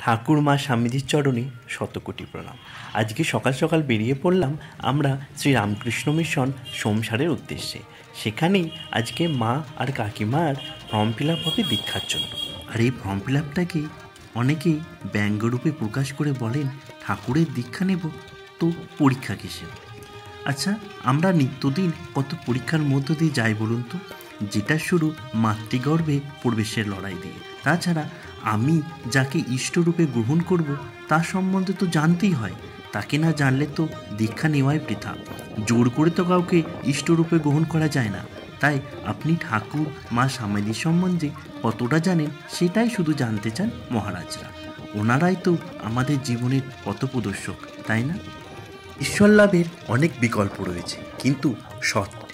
ঠাকুর মা স্বামীজির চরণে শতকোটি প্রণাম। আজকে সকাল সকাল বেরিয়ে পড়লাম আমরা শ্রী রামকৃষ্ণ মিশন সোমসারের উদ্দেশ্যে। সেখানেই আজকে মা আর কাকিমার ফর্ম ফিল আপ হবে দীক্ষার জন্য। আর এই ফর্ম ফিল আপটাকে অনেকেই ব্যঙ্গরূপে প্রকাশ করে বলেন, ঠাকুরের দীক্ষা নেব তো পরীক্ষা কিসের? আচ্ছা, আমরা নিত্যদিন কত পরীক্ষার মধ্য দিয়ে যাই বলুন তো, যেটা শুরু মাতৃগর্ভে প্রবেশের লড়াই দিয়ে। তাছাড়া আমি যাকে ইষ্টরূপে গ্রহণ করব তার সম্বন্ধে তো জানতেই হয়, তাকে না জানলে তো দীক্ষা নেওয়াই বৃথা। জোর করে তো কাউকে ইষ্টরূপে গ্রহণ করা যায় না। তাই আপনি ঠাকুর মা স্বামীজির সম্বন্ধে কতটা জানেন সেটাই শুধু জানতে চান মহারাজরা। ওনারাই তো আমাদের জীবনের পথপ্রদর্শক, তাই না? ঈশ্বর লাভের অনেক বিকল্প রয়েছে, কিন্তু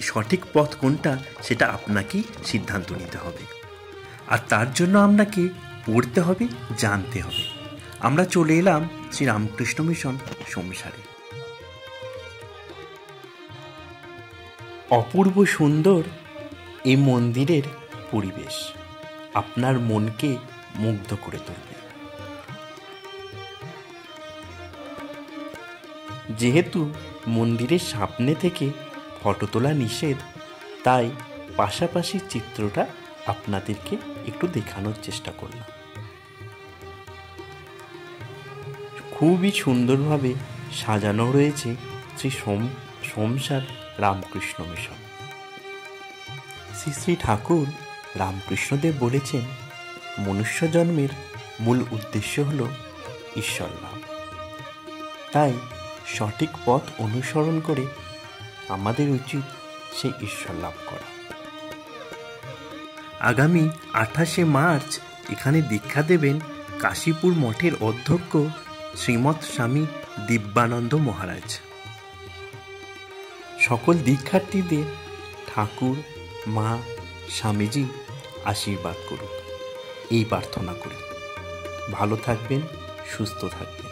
সঠিক পথ কোনটা সেটা আপনাকেই সিদ্ধান্ত নিতে হবে। আর তার জন্য আপনাকে পড়তে হবে, জানতে হবে। আমরা চলে এলাম শ্রী রামকৃষ্ণ মিশন সোমসারে। অপূর্ব সুন্দর এই মন্দিরের পরিবেশ আপনার মনকে মুগ্ধ করে তুলবে। যেহেতু মন্দিরের সামনে থেকে ফটো তোলা নিষেধ, তাই পাশাপাশি চিত্রটা আপনাদেরকে একটু দেখানোর চেষ্টা করলাম। খুবই সুন্দরভাবে সাজানো রয়েছে শ্রী সোমসার রামকৃষ্ণ মিশন। শ্রী শ্রী ঠাকুর রামকৃষ্ণদেব বলেছেন, মনুষ্য জন্মের মূল উদ্দেশ্য হল ঈশ্বর লাভ। তাই সঠিক পথ অনুসরণ করে আমাদের উচিত সেই ঈশ্বর লাভ করা। আগামী 28শে মার্চ এখানে দীক্ষা দেবেন কাশীপুর মঠের অধ্যক্ষ শ্রীমৎ স্বামী দিব্যানন্দ মহারাজ। সকল দীক্ষার্থীদের ঠাকুর মা স্বামীজি আশীর্বাদ করুক, এই প্রার্থনা করি। ভালো থাকবেন, সুস্থ থাকবেন।